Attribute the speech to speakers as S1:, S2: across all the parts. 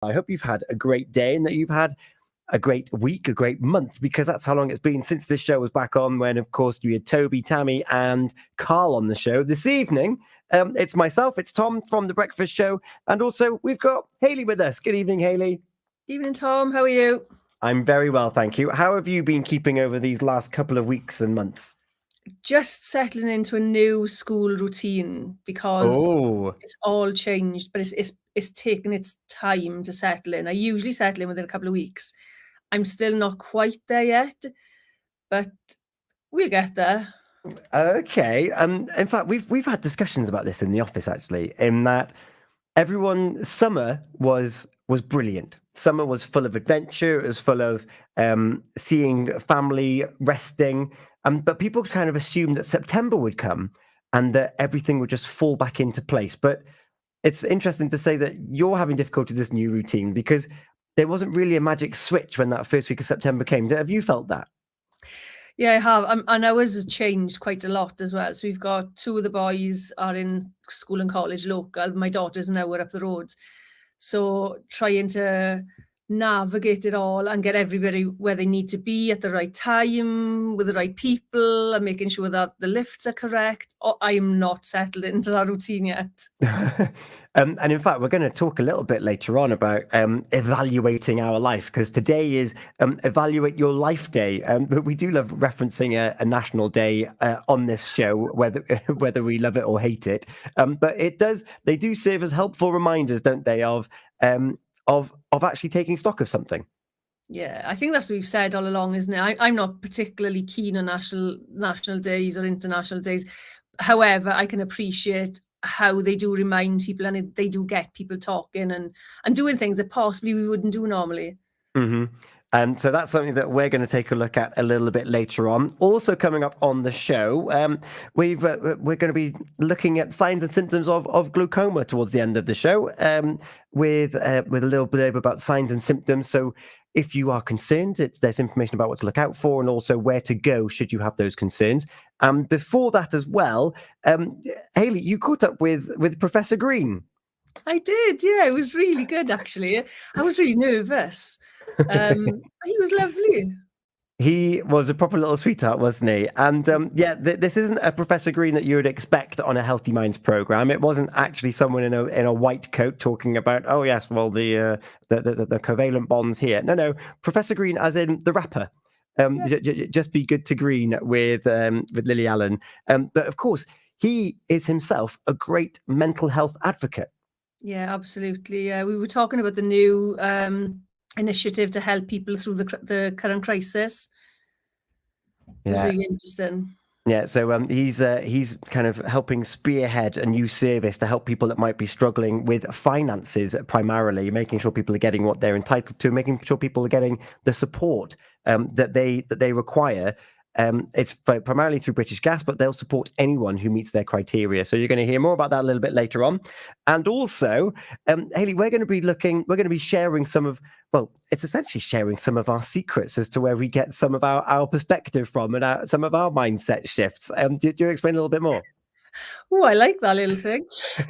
S1: I hope you've had a great day and that you've had a great week, a great month, because that's how long it's been since this show was back on, when, of course, you had Toby, Tammy, and Carl on the show. This evening, it's myself, it's Tom from The Breakfast Show, and also we've got Hayley with us. Good evening, Hayley.
S2: Evening, Tom. How are you?
S1: I'm very well, thank you. How have you been keeping over these last couple of weeks and months?
S2: Just settling into a new school routine because
S1: Oh,
S2: it's all changed, but it's taken its time to settle in. I usually settle in within a couple of weeks. I'm still not quite there yet, but we'll get there.
S1: okay. In fact, we've had discussions about this in the office, actually, in that summer was brilliant. Summer was full of adventure. It was full of seeing family, resting, but people kind of assumed that September would come and that everything would just fall back into place. But it's interesting to say that you're having difficulty with this new routine, because there wasn't really a magic switch when that first week of September came. Have you felt that?
S2: Yeah, I have. And ours has changed quite a lot as well. So we've got two of the boys are in school and college local. My daughter's an hour up the road. So trying to navigate it all and get everybody where they need to be at the right time with the right people and making sure that the lifts are correct. I am not settled into that routine yet.
S1: And in fact, we're going to talk a little bit later on about evaluating our life, because today is Evaluate Your Life Day. But we do love referencing a national day on this show, whether we love it or hate it. But they do serve as helpful reminders, don't they, of actually taking stock of something.
S2: Yeah, I think that's what we've said all along, isn't it? I'm not particularly keen on national days or international days. However, I can appreciate how they do remind people, and they do get people talking and doing things that possibly we wouldn't do normally.
S1: Mm-hmm. So that's something that we're going to take a look at a little bit later on. Also coming up on the show, we're going to be looking at signs and symptoms of glaucoma towards the end of the show, with a little bit about signs and symptoms. So if you are concerned, there's information about what to look out for and also where to go should you have those concerns. Before that as well, Hayley, you caught up with Professor Green.
S2: I did, yeah. It was really good, actually. I was really nervous. He was lovely.
S1: He was a proper little sweetheart, wasn't he? And this isn't a Professor Green that you would expect on a Healthy Minds program. It wasn't actually someone in a white coat talking about, oh yes, well the covalent bonds here. No, Professor Green, as in the rapper. Just be good to Green with Lily Allen. But of course, he is himself a great mental health advocate.
S2: Yeah, absolutely. We were talking about the new initiative to help people through the current crisis. It was really interesting.
S1: Yeah, so he's kind of helping spearhead a new service to help people that might be struggling with finances, primarily making sure people are getting what they're entitled to, making sure people are getting the support that they require. It's primarily through British Gas, but they'll support anyone who meets their criteria. So you're going to hear more about that a little bit later on. And also, Hayley, we're going to be sharing it's essentially sharing some of our secrets as to where we get some of our perspective from and some of our mindset shifts. Do you explain a little bit more?
S2: Oh, I like that little thing. So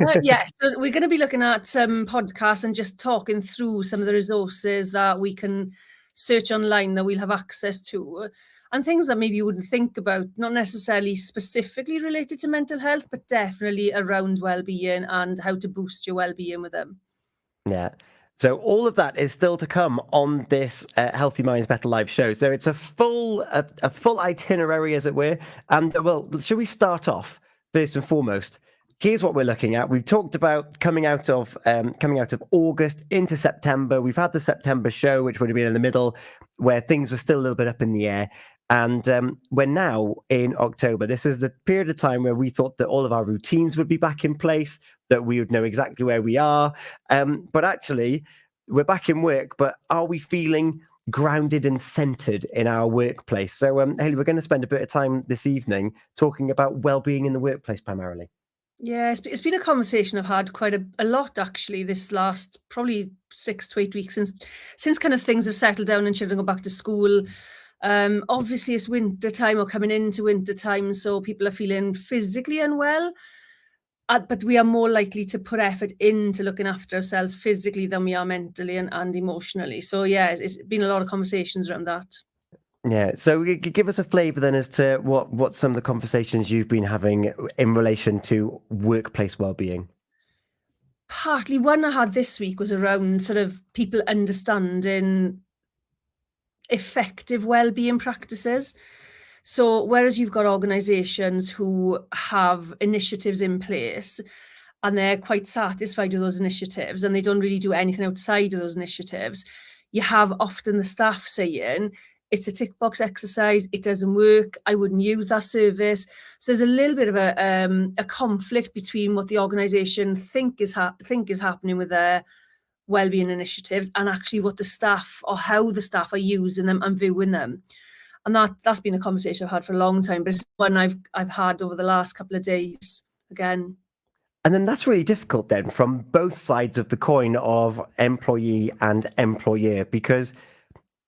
S2: we're going to be looking at some podcasts and just talking through some of the resources that we can search online that we'll have access to, and things that maybe you wouldn't think about, not necessarily specifically related to mental health, but definitely around well-being and how to boost your well-being with them.
S1: Yeah. So all of that is still to come on this Healthy Minds Better Lives show. So it's a full itinerary, as it were. And should we start off first and foremost? Here's what we're looking at. We've talked about coming out of August into September. We've had the September show, which would have been in the middle, where things were still a little bit up in the air. And we're now in October. This is the period of time where we thought that all of our routines would be back in place, that we would know exactly where we are. But actually, we're back in work, but are we feeling grounded and centered in our workplace? So, Hayley, we're going to spend a bit of time this evening talking about well-being in the workplace primarily.
S2: Yeah, it's been a conversation I've had quite a lot, actually, this last probably 6 to 8 weeks since kind of things have settled down and children go back to school. Obviously, it's winter time or coming into winter time, so people are feeling physically unwell. but we are more likely to put effort into looking after ourselves physically than we are mentally and emotionally. So yeah, it's been a lot of conversations around that.
S1: Yeah. So give us a flavour then as to what some of the conversations you've been having in relation to workplace well-being.
S2: Partly one I had this week was around sort of people understanding effective well-being practices. So whereas you've got organisations who have initiatives in place and they're quite satisfied with those initiatives and they don't really do anything outside of those initiatives, you have often the staff saying, it's a tick box exercise, it doesn't work, I wouldn't use that service. So there's a little bit of a conflict between what the organisation think is happening with their wellbeing initiatives and actually what the staff or how the staff are using them and viewing them. And that's been a conversation I've had for a long time, but it's one I've had over the last couple of days again.
S1: And then that's really difficult then from both sides of the coin of employee and employer, because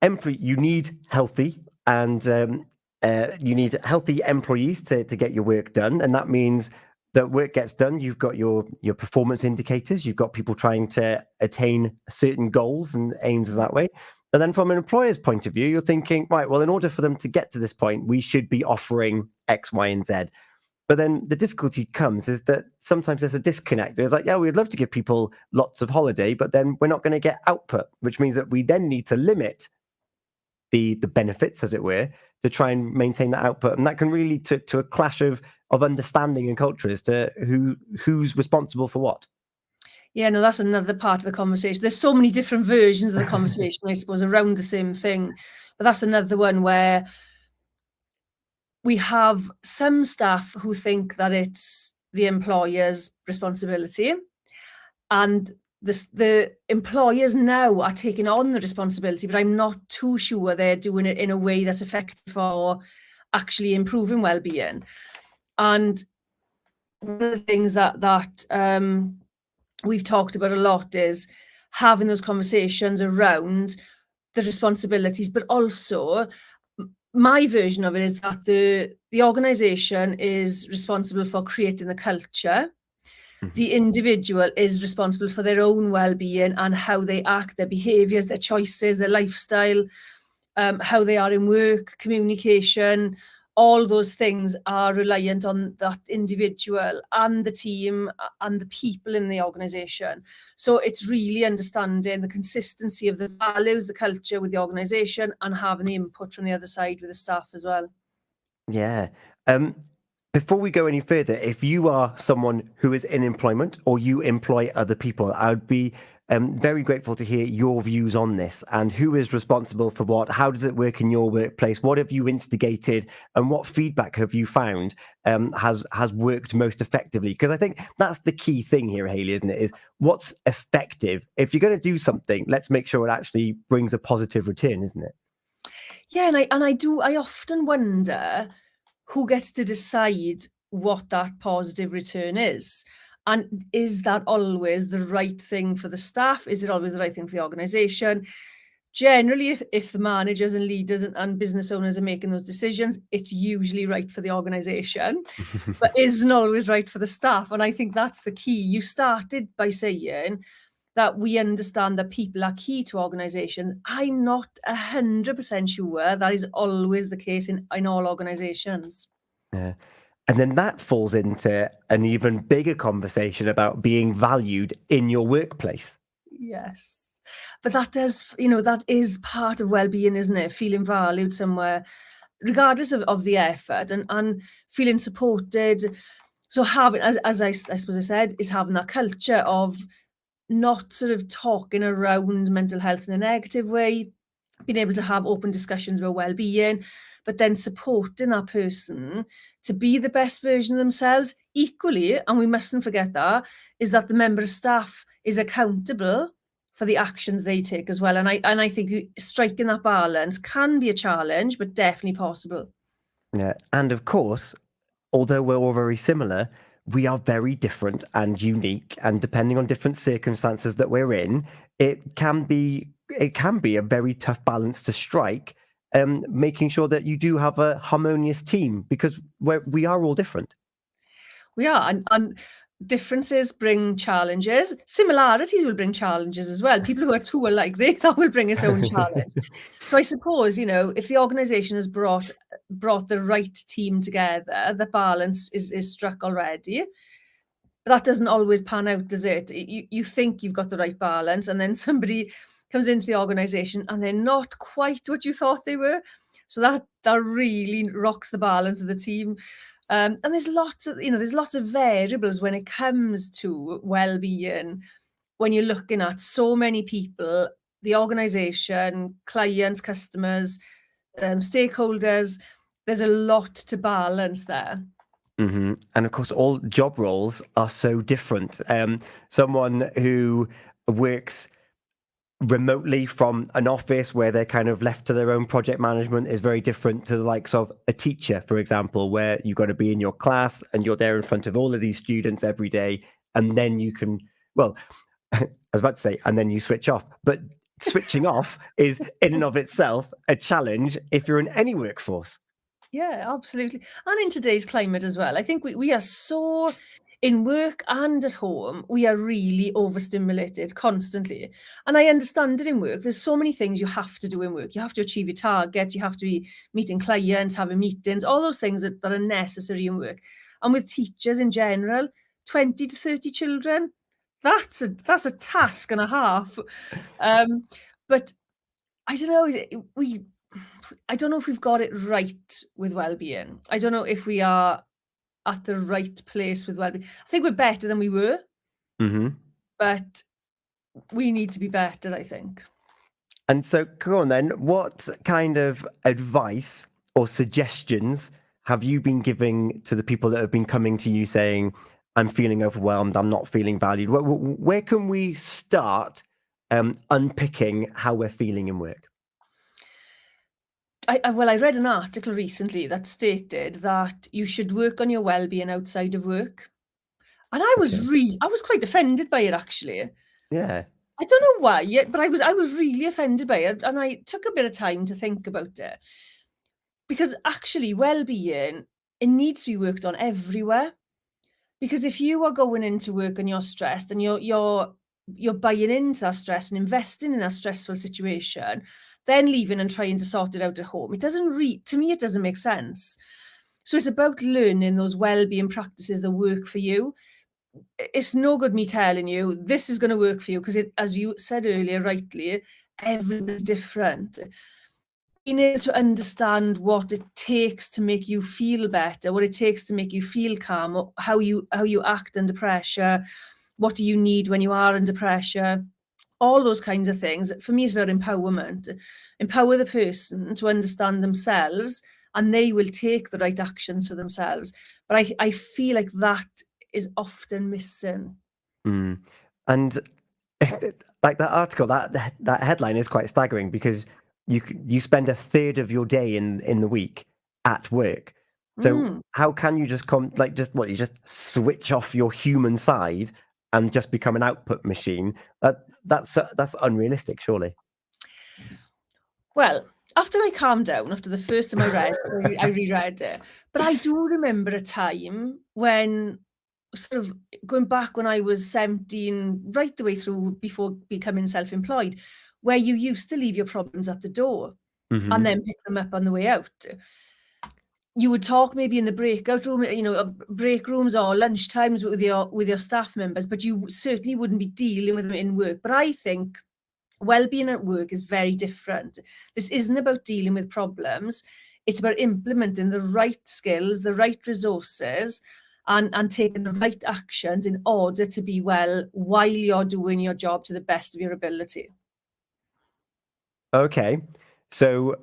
S1: you need healthy and you need healthy employees to get your work done. And that means that work gets done. You've got your performance indicators. You've got people trying to attain certain goals and aims that way. And then from an employer's point of view, you're thinking, right, well, in order for them to get to this point, we should be offering X, Y, and Z. But then the difficulty comes is that sometimes there's a disconnect. It's like, yeah, we'd love to give people lots of holiday, but then we're not going to get output, which means that we then need to limit the benefits, as it were, to try and maintain that output. And that can really to a clash of understanding and culture as to who's responsible for what.
S2: Yeah, no, that's another part of the conversation. There's so many different versions of the conversation, I suppose, around the same thing. But that's another one where we have some staff who think that it's the employer's responsibility, and the employers now are taking on the responsibility, but I'm not too sure they're doing it in a way that's effective for actually improving well-being. And one of the things that we've talked about a lot is having those conversations around the responsibilities, but also my version of it is that the organisation is responsible for creating the culture. The individual is responsible for their own well-being and how they act, their behaviours, their choices, their lifestyle, how they are in work, communication. All those things are reliant on that individual and the team and the people in the organisation. So it's really understanding the consistency of the values, the culture with the organisation, and having the input from the other side with the staff as well.
S1: Yeah. Before we go any further, if you are someone who is in employment or you employ other people, I would be very grateful to hear your views on this and who is responsible for what. How does it work in your workplace? What have you instigated, and what feedback have you found has worked most effectively? Because I think that's the key thing here, Hayley, isn't it? Is what's effective. If you're going to do something, let's make sure it actually brings a positive return, isn't it?
S2: Yeah, and I often wonder who gets to decide what that positive return is. And is that always the right thing for the staff? Is it always the right thing for the organisation? Generally, if the managers and leaders and business owners are making those decisions, it's usually right for the organisation, but isn't always right for the staff. And I think that's the key. You started by saying that we understand that people are key to organisations. I'm not 100% sure that is always the case in all organisations.
S1: Yeah. And then that falls into an even bigger conversation about being valued in your workplace.
S2: Yes. But that does, that is part of well-being, isn't it? Feeling valued somewhere, regardless of the effort, and feeling supported. So having, as I suppose I said, is having that culture of not sort of talking around mental health in a negative way, being able to have open discussions about well-being, but then supporting that person to be the best version of themselves equally. And we mustn't forget that, is that the member of staff is accountable for the actions they take as well. And I think striking that balance can be a challenge, but definitely possible.
S1: Yeah. And of course, although we're all very similar, we are very different and unique. And depending on different circumstances that we're in, it can be a very tough balance to strike, making sure that you do have a harmonious team because we are all different.
S2: We are. And differences bring challenges. Similarities will bring challenges as well. People who are too alike, that will bring its own challenge. So I suppose, if the organisation has brought the right team together, the balance is struck already. That doesn't always pan out, does it? You think you've got the right balance, and then somebody comes into the organisation and they're not quite what you thought they were. So that really rocks the balance of the team. And there's lots of variables when it comes to well-being. When you're looking at so many people, the organisation, clients, customers, stakeholders, there's a lot to balance there.
S1: Mm-hmm. And of course, all job roles are so different. Someone who works remotely from an office where they're kind of left to their own project management is very different to the likes of a teacher, for example, where you've got to be in your class and you're there in front of all of these students every day. And then you can, well, I was about to say, and then you switch off. But switching off is in and of itself a challenge if you're in any workforce.
S2: Yeah, absolutely. And in today's climate as well, I think we are so, in work and at home, we are really overstimulated constantly. And I understand it in work. There's so many things you have to do in work. You have to achieve your target. You have to be meeting clients, having meetings, all those things that are necessary in work. And with teachers in general, 20 to 30 children, that's a task and a half. But I don't know, I don't know if we've got it right with well-being. I don't know if we are at the right place with well-being. I think we're better than we were, but we need to be better, I think.
S1: And so, go on then. What kind of advice or suggestions have you been giving to the people that have been coming to you saying, I'm feeling overwhelmed, I'm not feeling valued? Where can we start unpicking how we're feeling in work?
S2: I read an article recently that stated that you should work on your well-being outside of work. And I was quite offended by it, actually.
S1: Yeah.
S2: I don't know why yet, but I was really offended by it, and I took a bit of time to think about it. Because actually, well-being, it needs to be worked on everywhere. Because if you are going into work and you're stressed and you're buying into that stress and investing in that stressful situation, then leaving and trying to sort it out at home, to me, it doesn't make sense. So it's about learning those well-being practices that work for you. It's no good me telling you this is going to work for you, because as you said earlier, rightly, everyone's different. Being able to understand what it takes to make you feel better, what it takes to make you feel calm, how you act under pressure, what do you need when you are under pressure, all those kinds of things. For me, it's about empowerment. Empower the person to understand themselves, and they will take the right actions for themselves. But I feel like that is often missing.
S1: And like that article, that headline is quite staggering, because you spend a third of your day in the week at work. So how can you just you just switch off your human side and just become an output machine? That's unrealistic, surely.
S2: Well, after I calmed down, after the first time I read it, I reread it. But I do remember a time when, sort of going back when I was 17, right the way through before becoming self-employed, where you used to leave your problems at the door and then pick them up on the way out. You would talk maybe in the breakout room, break rooms or lunch times with your staff members, but you certainly wouldn't be dealing with them in work. But I think well-being at work is very different. This isn't about dealing with problems. It's about implementing the right skills, the right resources, and taking the right actions in order to be well while you're doing your job to the best of your ability.
S1: Okay. So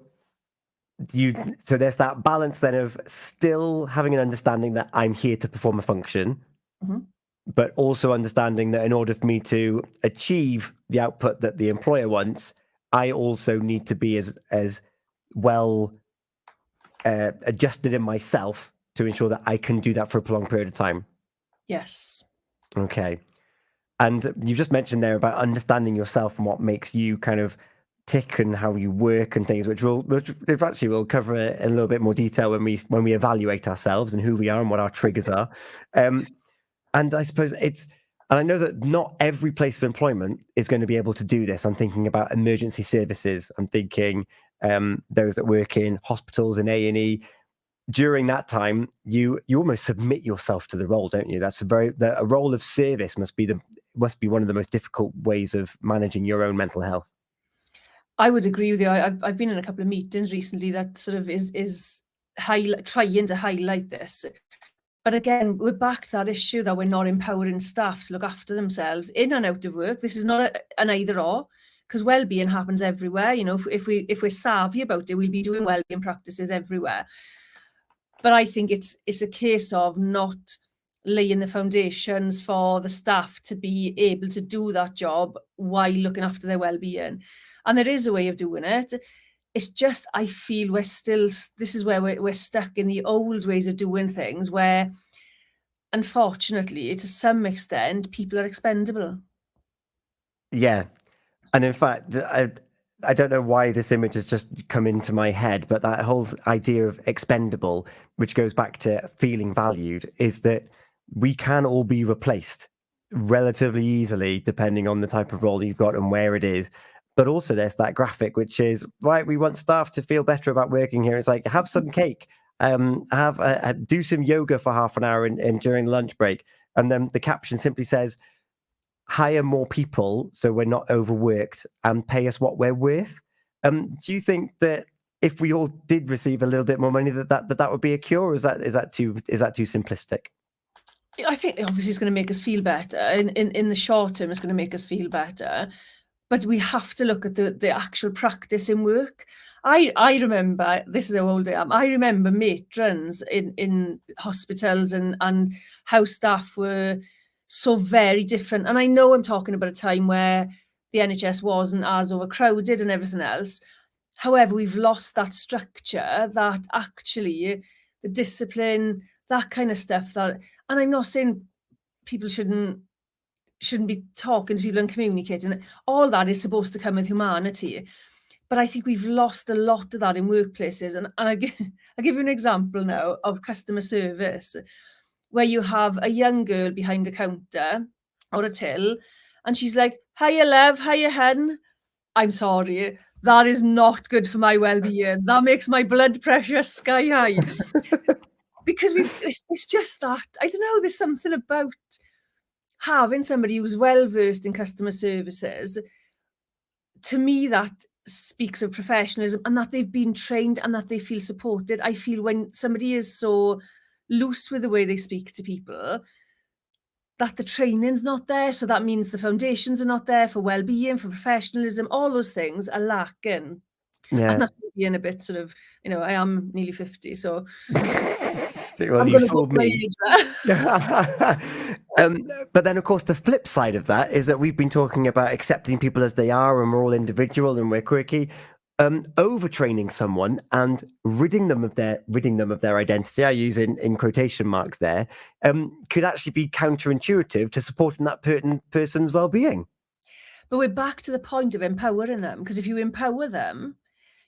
S1: there's that balance then of still having an understanding that I'm here to perform a function, but also understanding that in order for me to achieve the output that the employer wants, I also need to be as well adjusted in myself to ensure that I can do that for a prolonged period of time.
S2: Yes.
S1: Okay. And you just mentioned there about understanding yourself and what makes you kind of tick and how you work and things, which we'll cover in a little bit more detail when we evaluate ourselves and who we are and what our triggers are. And I suppose and I know that not every place of employment is going to be able to do this. I'm thinking about emergency services. I'm thinking those that work in hospitals and A&E. During that time, you almost submit yourself to the role, don't you? That's a role of service must be one of the most difficult ways of managing your own mental health.
S2: I would agree with you. I've been in a couple of meetings recently that sort of is trying to highlight this. But again, we're back to that issue that we're not empowering staff to look after themselves in and out of work. This is not an either or, because well-being happens everywhere. You know, if we're savvy about it, we'll be doing well-being practices everywhere. But I think it's a case of not laying the foundations for the staff to be able to do that job while looking after their well-being. And there is a way of doing it. It's just, I feel this is where we're stuck in the old ways of doing things, where unfortunately, to some extent, people are expendable.
S1: Yeah. And in fact, I don't know why this image has just come into my head, but that whole idea of expendable, which goes back to feeling valued, is that we can all be replaced relatively easily, depending on the type of role you've got and where it is. But also, there's that graphic, which is, right, we want staff to feel better about working here. It's like, have some cake, do some yoga for half an hour and during lunch break. And then the caption simply says, hire more people so we're not overworked and pay us what we're worth. Do you think that if we all did receive a little bit more money, that would be a cure, or is that too simplistic?
S2: I think obviously it's going to make us feel better. In the short term, it's going to make us feel better. But we have to look at the actual practice in work. I remember, this is how old I am, I remember matrons in hospitals and how staff were so very different. And I know I'm talking about a time where the NHS wasn't as overcrowded and everything else. However, we've lost that structure, that actually the discipline, that kind of stuff and I'm not saying people shouldn't be talking to people and communicating. All that is supposed to come with humanity. But I think we've lost a lot of that in workplaces. And I'll give you an example now of customer service, where you have a young girl behind a counter or a till, and she's like, hiya love, hiya hen. I'm sorry, that is not good for my well-being. That makes my blood pressure sky high. Because it's just that, I don't know, there's something about having somebody who's well-versed in customer services. To me, that speaks of professionalism and that they've been trained and that they feel supported. I feel when somebody is so loose with the way they speak to people, that the training's not there. So that means the foundations are not there for well-being, for professionalism. All those things are lacking.
S1: Yeah.
S2: And that's being a bit sort of, I am nearly 50, so
S1: well,
S2: I'm
S1: you
S2: going to go
S1: fooled
S2: for my
S1: me.
S2: age there.
S1: But then, of course, the flip side of that is that we've been talking about accepting people as they are, and we're all individual and we're quirky. Overtraining someone and ridding them of their identity, I use in quotation marks there, could actually be counterintuitive to supporting that person's well-being.
S2: But we're back to the point of empowering them, because if you empower them,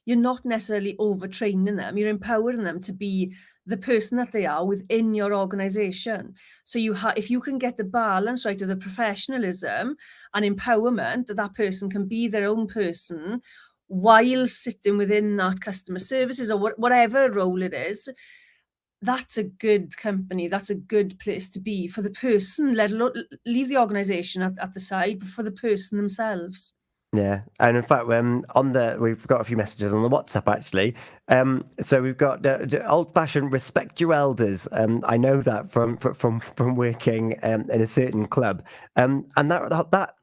S2: you're not necessarily overtraining them. You're empowering them to be the person that they are within your organization. So if you can get the balance right of the professionalism and empowerment, that person can be their own person while sitting within that customer services or whatever role it is, that's a good company. That's a good place to be for the person. Let alone leave the organization at the side, but for the person themselves.
S1: Yeah, and in fact, we've got a few messages on the WhatsApp actually. So we've got old-fashioned respect your elders. I know that from working in a certain club, and that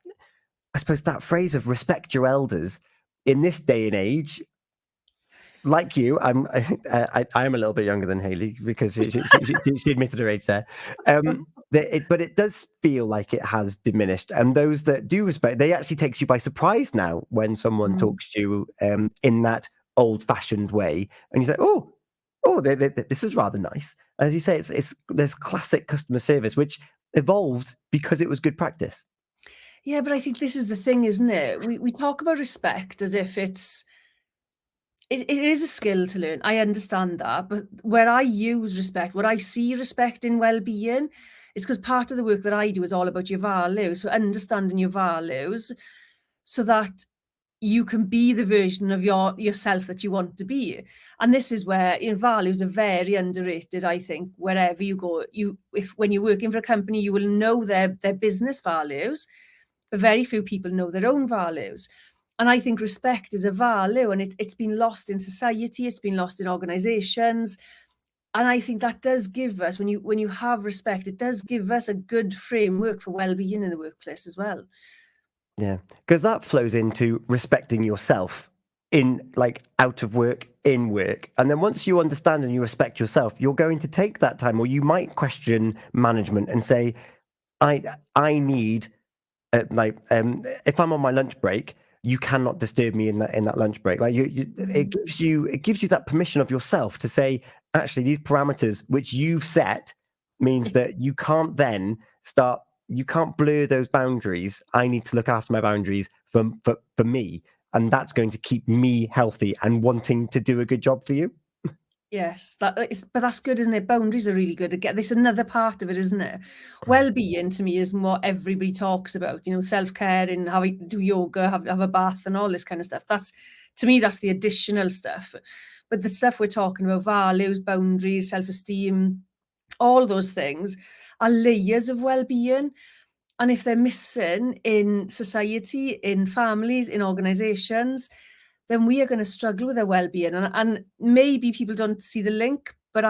S1: I suppose that phrase of respect your elders in this day and age. Like you, I am a little bit younger than Hayley because she admitted her age there. But it does feel like it has diminished, and those that do respect, they actually takes you by surprise now when someone talks to you in that old-fashioned way, and you say, "Oh, this is rather nice." As you say, there's classic customer service which evolved because it was good practice.
S2: Yeah, but I think this is the thing, isn't it? We talk about respect as if it is a skill to learn. I understand that. But where I use respect, what I see respect in well-being It's because part of the work that I do is all about your values. So understanding your values so that you can be the version of yourself that you want to be. And this is where values are very underrated, I think. Wherever you go, when you're working for a company, you will know their business values, but very few people know their own values. And I think respect is a value, and it's been lost in society, it's been lost in organizations. And I think that does give us, when you have respect, it does give us a good framework for well-being in the workplace as well.
S1: Yeah, because that flows into respecting yourself in like out of work, in work. And then once you understand and you respect yourself, you're going to take that time, or you might question management and say, I need if I'm on my lunch break, you cannot disturb me in that lunch break. Like it gives you that permission of yourself to say, actually, these parameters which you've set means that you can't then start. You can't blur those boundaries. I need to look after my boundaries for me, and that's going to keep me healthy and wanting to do a good job for you.
S2: Yes, but that's good, isn't it? Boundaries are really good. Again, this another part of it, isn't it? Well-being to me is what everybody talks about. Self-care and how we do yoga, have a bath, and all this kind of stuff. That's, to me, that's the additional stuff. But the stuff we're talking about, values, boundaries, self-esteem, all those things are layers of well-being. And if they're missing in society, in families, in organizations, then we are going to struggle with our well-being. And maybe people don't see the link, but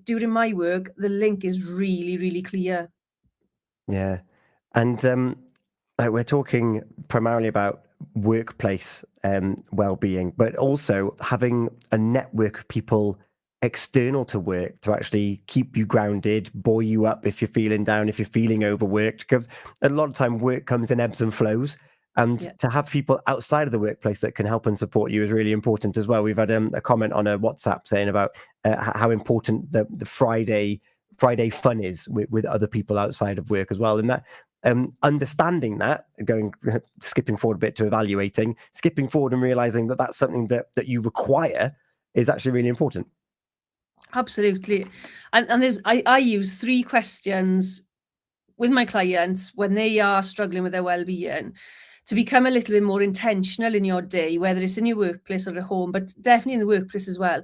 S2: during my work, the link is really, really clear.
S1: Yeah, and we're talking primarily about workplace well-being, but also having a network of people external to work to actually keep you grounded, buoy you up if you're feeling down, if you're feeling overworked. Because a lot of time work comes in ebbs and flows, and to have people outside of the workplace that can help and support you is really important as well. We've had a comment on a WhatsApp saying about how important the Friday fun is with other people outside of work as well. And that understanding that, skipping forward a bit to evaluating, skipping forward and realizing that that's something that you require is actually really important.
S2: Absolutely. And I use 3 questions with my clients when they are struggling with their well-being to become a little bit more intentional in your day, whether it's in your workplace or at home, but definitely in the workplace as well.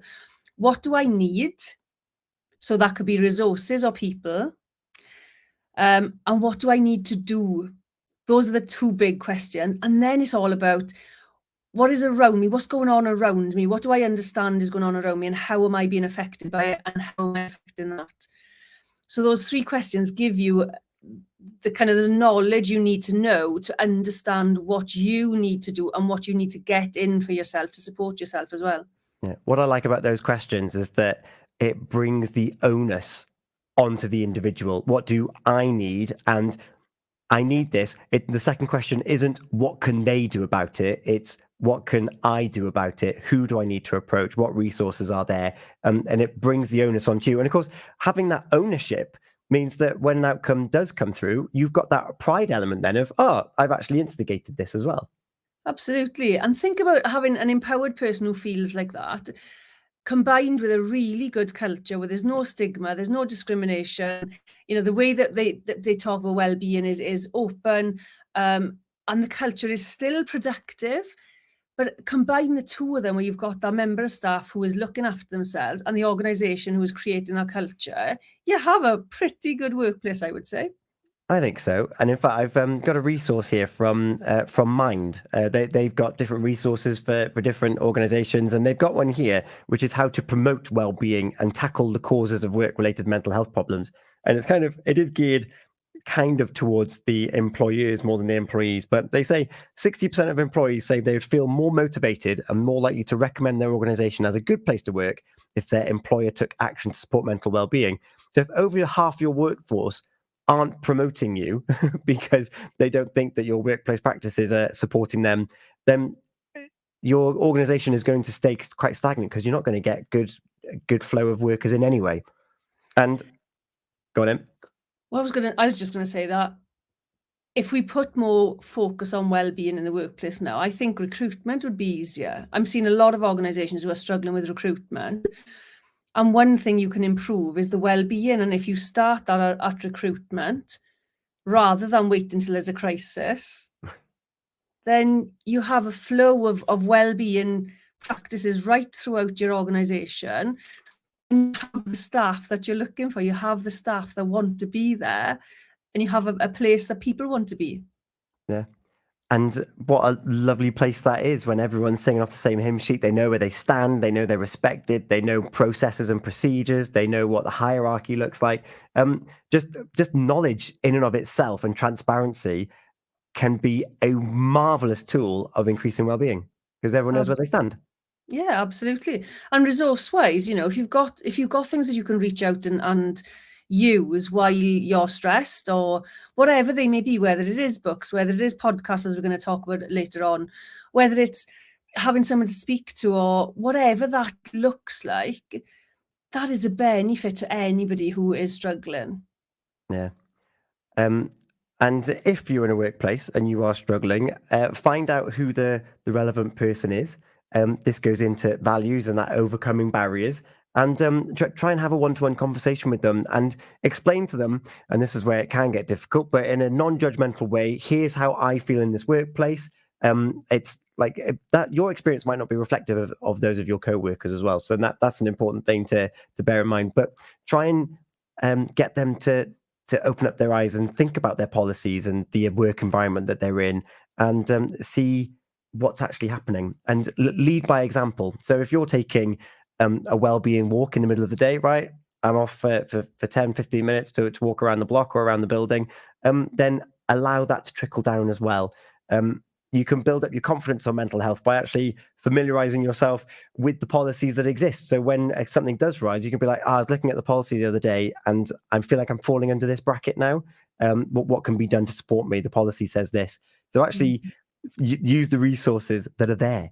S2: What do I need? So that could be resources or people. And what do I need to do? Those are the 2 big questions. And then it's all about what is around me? What's going on around me? What do I understand is going on around me? And how am I being affected by it? And how am I affecting that? So those 3 questions give you the kind of the knowledge you need to know to understand what you need to do and what you need to get in for yourself to support yourself as well.
S1: Yeah. What I like about those questions is that it brings the onus onto the individual. What do I need? And I need this. The second question isn't what can they do about it? It's what can I do about it? Who do I need to approach? What resources are there? And it brings the onus onto you. And of course, having that ownership means that when an outcome does come through, you've got that pride element then of, I've actually instigated this as well.
S2: Absolutely. And think about having an empowered person who feels like that, combined with a really good culture where there's no stigma, there's no discrimination. The way that they talk about well-being is open, and the culture is still productive. But combine the 2 of them, where you've got that member of staff who is looking after themselves and the organization who is creating that culture, you have a pretty good workplace, I would say.
S1: I think so. And in fact, I've got a resource here from Mind. They've got different resources for different organizations. And they've got one here, which is how to promote well-being and tackle the causes of work-related mental health problems. And it is geared kind of towards the employers more than the employees. But they say 60% of employees say they would feel more motivated and more likely to recommend their organization as a good place to work if their employer took action to support mental well-being. So if over half your workforce aren't promoting you because they don't think that your workplace practices are supporting them, then your organization is going to stay quite stagnant because you're not going to get good flow of workers in anyway. And go on in.
S2: Well, I was just gonna say that if we put more focus on well-being in the workplace now, I think recruitment would be easier. I'm seeing a lot of organizations who are struggling with recruitment. And one thing you can improve is the well-being. And if you start that at recruitment, rather than wait until there's a crisis, then you have a flow of well-being practices right throughout your organisation. And you have the staff that you're looking for. You have the staff that want to be there, and you have a place that people want to be.
S1: Yeah. And what a lovely place that is when everyone's singing off the same hymn sheet. They know where they stand. They know they're respected. They know processes and procedures. They know what the hierarchy looks like. Just knowledge in and of itself and transparency can be a marvelous tool of increasing well-being because everyone knows where they stand.
S2: Yeah, absolutely. And resource-wise, if you've got things that you can reach out and use while you're stressed or whatever they may be, whether it is books, whether it is podcasts, as we're going to talk about later on, whether it's having someone to speak to or whatever that looks like, that is a benefit to anybody who is struggling.
S1: Yeah. And if you're in a workplace and you are struggling, find out who the relevant person is. This goes into values and that overcoming barriers. And try and have a one-to-one conversation with them and explain to them, and this is where it can get difficult, but in a non-judgmental way, here's how I feel in this workplace. It's like that your experience might not be reflective of those of your co-workers as well. So that's an important thing to bear in mind. But try and get them to open up their eyes and think about their policies and the work environment that they're in and see what's actually happening and lead by example. So if you're taking a well-being walk in the middle of the day, right? I'm off for 10, 15 minutes to walk around the block or around the building, then allow that to trickle down as well. You can build up your confidence on mental health by actually familiarizing yourself with the policies that exist. So when something does rise, you can be like, I was looking at the policy the other day and I feel like I'm falling under this bracket now. What can be done to support me? The policy says this. So actually use the resources that are there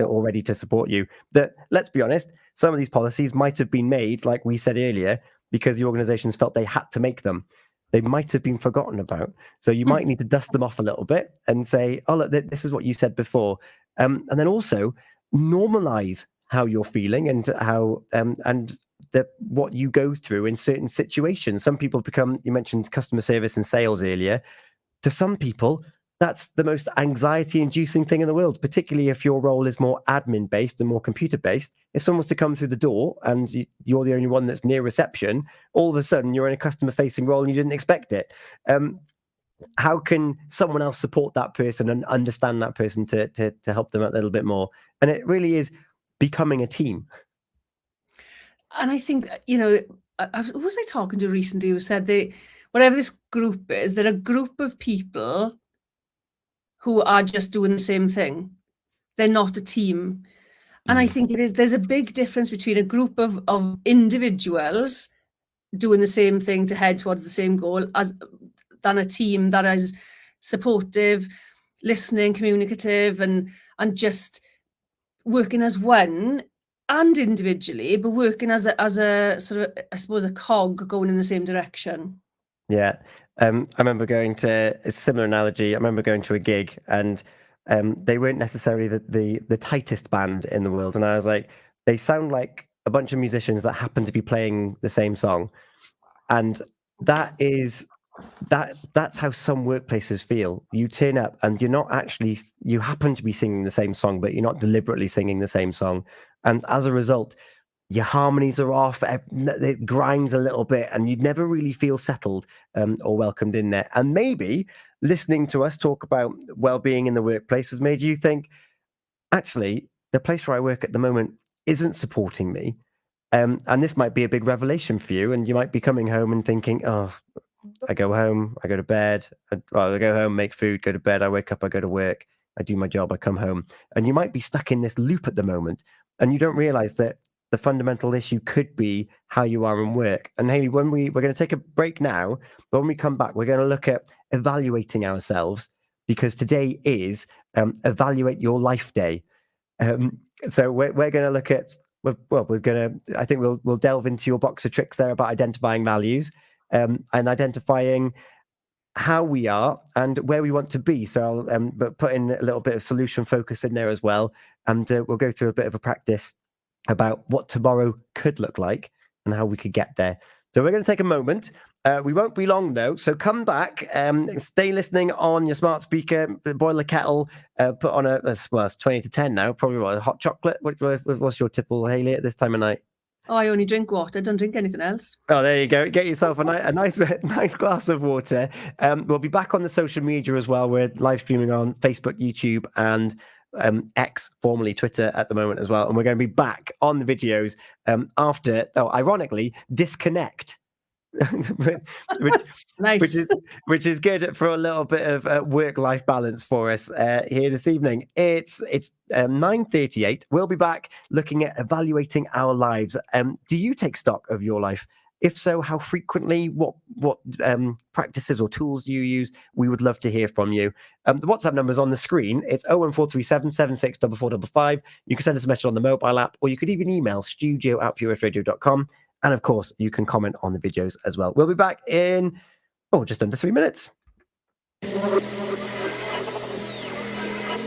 S1: already to support you. That, let's be honest, some of these policies might have been made, like we said earlier, because the organizations felt they had to make them. They might have been forgotten about. So you might need to dust them off a little bit and say, oh, look, this is what you said before. And then also normalize how you're feeling and how what you go through in certain situations. Some people become, you mentioned customer service and sales earlier. To some people, that's the most anxiety-inducing thing in the world, particularly if your role is more admin-based and more computer-based. If someone's to come through the door and you're the only one that's near reception, all of a sudden you're in a customer-facing role and you didn't expect it. How can someone else support that person and understand that person to help them a little bit more? And it really is becoming a team.
S2: And I think, who was I talking to recently who said whatever this group is, they're a group of people who are just doing the same thing. They're not a team. And I think there's a big difference between a group of individuals doing the same thing to head towards the same goal than a team that is supportive, listening, communicative, and just working as one and individually, but working as a sort of, I suppose, a cog going in the same direction.
S1: Yeah. I remember going to a similar analogy. I remember going to a gig and they weren't necessarily the tightest band in the world. And I was like, they sound like a bunch of musicians that happen to be playing the same song. And that's how some workplaces feel. You turn up and you happen to be singing the same song, but you're not deliberately singing the same song. And as a result, your harmonies are off, it grinds a little bit, and you'd never really feel settled or welcomed in there. And maybe listening to us talk about well-being in the workplace has made you think, actually, the place where I work at the moment isn't supporting me. And this might be a big revelation for you, and you might be coming home and thinking, oh, I go home, I go to bed, I go home, make food, go to bed, I wake up, I go to work, I do my job, I come home. And you might be stuck in this loop at the moment, and you don't realize that the fundamental issue could be how you are in work. And Hayley, we're going to take a break now, but when we come back, we're going to look at evaluating ourselves, because today is Evaluate Your Life Day. So we're going to look at, I think we'll delve into your box of tricks there about identifying values and identifying how we are and where we want to be. So I'll but put in a little bit of solution focus in there as well. And we'll go through a bit of a practice about what tomorrow could look like and how we could get there. So we're going to take a moment. We won't be long though, so come back. Stay listening on your smart speaker, boil the kettle, put on it's 20 to 10 now, probably a hot chocolate. What's your tipple, Hayley, at this time of night?
S2: Oh, I only drink water. I don't drink anything else.
S1: Oh, there you go. Get yourself a nice glass of water. We'll be back on the social media as well. We're live streaming on Facebook, YouTube, and X, formerly Twitter, at the moment as well. And we're going to be back on the videos after, ironically, Disconnect.
S2: Nice.
S1: which is good for a little bit of work-life balance for us here this evening. It's 9:38. We'll be back looking at evaluating our lives. Do you take stock of your life? If so, how frequently? What practices or tools do you use? We would love to hear from you. The WhatsApp number is on the screen. It's 01437 764455. You can send us a message on the mobile app, or you could even email studio@purewestradio.com. And of course, you can comment on the videos as well. We'll be back in just under 3 minutes.